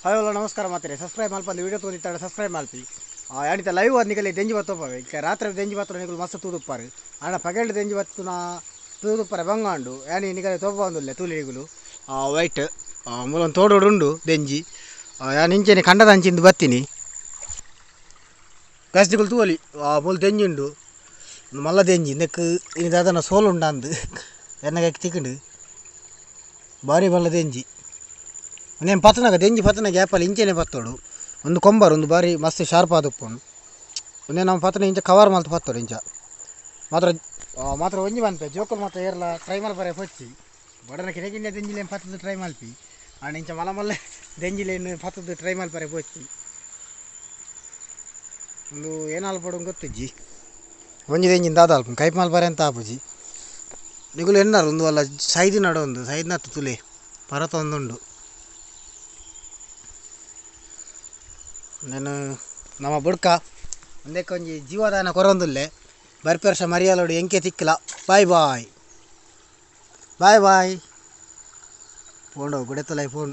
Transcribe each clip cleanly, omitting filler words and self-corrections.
हाय वाला नमस्कार मात्रे subscribe मल्पंद video तोंदित्ताडे subscribe मल्पि यानित lab निकले देंजी बत्तोपवे इक रात्रि देंजी बत्तोर निकल मस्त तूदुप्पाరు आना पगेल्ड देंजी बत्तुन तूदुप्पारे बंगांडु यानी निकले तोपबंदुल्ले तूलिगुलु वैट मूलन तोडोडुंडु देंजी यानी इंचेने कंडदंचिंद बत्तिनि गस्दिगुल तूवली मूल देंजिंडु मल्ल देंजी नेक इनि दादन सोलुंडांद एन्नगे तिकिंडु बारी मल्ल देंजी నేను పత్తనగా దెంజి పత్తన గ్యాపల్ ఇంచేనే పత్తోడు ಒಂದು ಕೊಂಬರ್ ಒಂದು ಬಾರಿ ಮಸ್ತ್ ಶಾರ್ಪ್ ಆದುಪ್ಪುಂಡು ಒಂದೇ ನಮ್ಮ ಪತ್ತನ ಇಂಚ ಕವರ್ ಮಲ್ತು ಪತ್ತೋಡು ಇಂಚ ಮಾತ್ರ ಒಂಜಿ ಬಂತೆ ಜೋಕಲ್ ಮಾತ್ರ ಏರ್ಲ ಟ್ರೈ ಮಲ್ಪರೆ ಪಚ್ಚಿ ಬಡನ ಕಿಣಕಿಂಡೆ ದೆಂಜಿಲೇನು ಪತ್ತದು ಟ್ರೈ ಮಲ್ಪಿ ಆಂಡ ಇಂಚ ಮಲ ಮಲ್ಲ ದೆಂಜಿಲೇನು ಪತ್ತದು ಟ್ರೈ ಮಲ್ಪರೆ ಪಚ್ಚಿ ಒಂದು ಏನಾಲ್ ಪಡು ಗೊತ್ತಿಜ್ಜಿ ಒಂಜಿ ದೆಂಜಿನ ದಾದಾಲ್ಪು ಕೈಪ್ ಮಲ್ಪರೆ ಅಂತ ಆಪುಜಿ ನಿಗುಲು ಎನ್ನಾರು ಒಂದು ಅಲ್ಲ ಸೈದಿ ನಡು ಒಂದು ಸೈದ್ನತ್ತು ತುಲೆ ಪರತ ಒಂದುಂಡು నేను ನಮ್ಮ ಬುಡ್ಕ ಒಂದೇ ಕೊಂಜಿ ಜೀವದಾನ ಕೊರೊಂದುಲ್ಲೆ ಬರ್ಪರ್ಷ ಮರಿಯಾಲೋಡು ಎಂಕೆ ತಿಕ್ಕಲ ಬಾಯ್ ಬಾಯ್ ಬಾಯ್ ಬಾಯ್ ಪೋಂಡು ಗುಡೆತಲೈ ಫೋನ್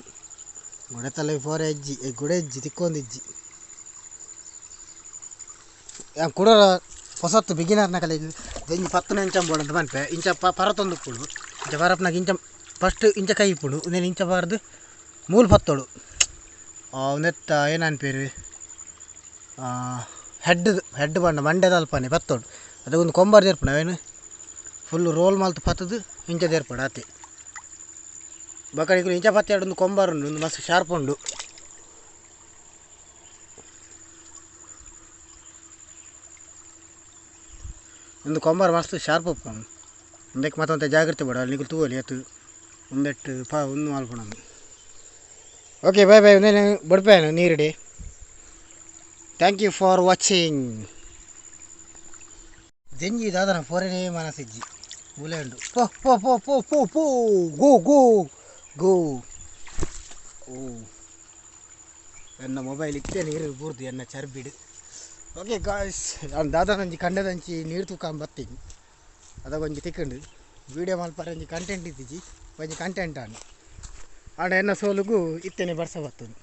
ಗುಡೆತಲೈ ಫೋರೆ ಎಜ್ಜಿ ಗುಡೆ ಎಜ್ಜಿ ತಿಕ್ಕೊಂದಿಜ್ಜಿ ಕೂಡ ಹೊಸತ್ತು ಬಿಗಿನರ್ನ ಕಲೆ ಎಂಜಿ ಪತ್ತನ ಇಂಚಂಬೋಡು ಅಂತ ಮನ್ಪೆ ಇಂಚ ಪರತೊಂದುಪ್ಪುಡು ಇಂಚ ಪರಪ್ನಾಗ ಇಂಚ ಫಸ್ಟ್ ಇಂಚ ಕೈ ಇಪ್ಪುಡು నేను ಇಂಚ ಬಾರ್ದು ಮೂಲ ಪತ್ತೋಡು ನೆತ್ತ ಏನಾನ್ ಪೇರು ಹೆಡ್ ಬಂಡ ಮಂಡ್ಯದ ಅಲ್ಪನೆ ಪತ್ತೋಡು ಅದಕ್ಕೊಂದು ಕೊಂಬರ್ ದೇರ್ಪುಣ ಅವೇನು ಫುಲ್ಲು ರೋಲ್ ಮಲ್ತು ಪತ್ತದು ಇಂಚ ದೇರ್ಪಡು ಆತೆ ಬಕಡಿಗಳು ಇಂಚ ಪತ್ತೆರಡು ಒಂದು ಕೊಂಬರ್ ಉಂಡು ಒಂದು ಮಸ್ತ್ ಶಾರ್ಪ್ ಉಂಡು ಒಂದು ಕೊಂಬರ್ ಮಸ್ತ್ ಶಾರ್ಪ್ ಉಪ್ಪುಂಡು ಒಂದಕ್ಕೆ ಮತ್ತೊಂದು ಜಾಗ್ರತೆ ಬೇಡ ಅಲ್ಲಿ ನಿಗಲು ತೂವಲಿ ಅದು ಒಂದೆಟ್ಟು ಒಂದು ಮಾಲ್ಪುಣ ಓಕೆ ಬಾಯ್ ಬಾಯ್ నేను బడిపోయాను నీరుడి థ్యాంక్ యూ ఫర్ వాచింగ్ దెంజి దాదాపు ఫోరనే మనసిజ్జి ఊలేండు పో పో పో పో పో పో గో గో గో ಓ ನನ್ನ ಮೊಬೈಲ್ ಇತ್ತೆ ನೀರು ಬೂರ್ದು ಎನ್ನ ಚರ್ಬಿಡು ಓಕೆ ಗಾಯ್ಸ್ ನಾನು ದಾದಾನಂಜಿ ಕಂಡದಂಚಿ ನೀರು ತೂಕೊಂಬತ್ತೀನಿ ಅದಾಗ ಒಂಜಿ ತಿಕ್ಕೊಂಡು ವೀಡಿಯೋ ಮಲ್ಪರೆ ಒಂಜಿ ಕಂಟೆಂಟ್ ಇತ್ತಿಜಿ ಒಂಜಿ ಕಂಟೆಂಟ್ ಆಂಡ ಆಂಡ ಎನ್ನ ಸೋಲುಗು ಇತ್ತೇನೆ ಬರ್ಸ ಬರ್ತದೆ